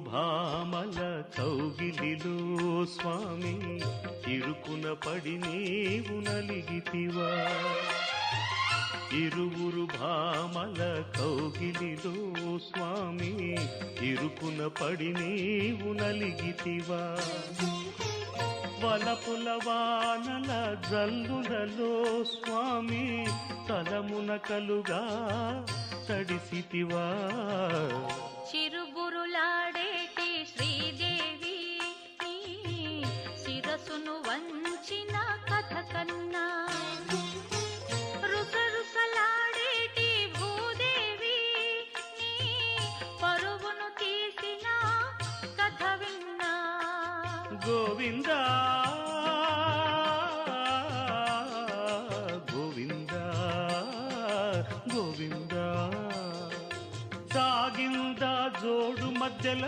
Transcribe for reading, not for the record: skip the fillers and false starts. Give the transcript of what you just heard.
భామల కౌగిలిలో స్వామి ఇరుకున పడి నీవు నలిగితివా ఇరువురు భామల కౌగిలిలో స్వామి ఇరుకున పడి నీవు నలిగితివా వలపుల వానల జల్లులలో స్వామి తలమునకలుగా తడిసితివా చిరుబురులాడేటి శ్రీదేవి నీ శిరసును వంచిన కథ కన్నా రుసరుసలాడేటి భూదేవి నీ పరువును తీసిన కథ విన్నా గోవిందా గోవిందా గోవిందా సాగిందా జోడు మధ్యల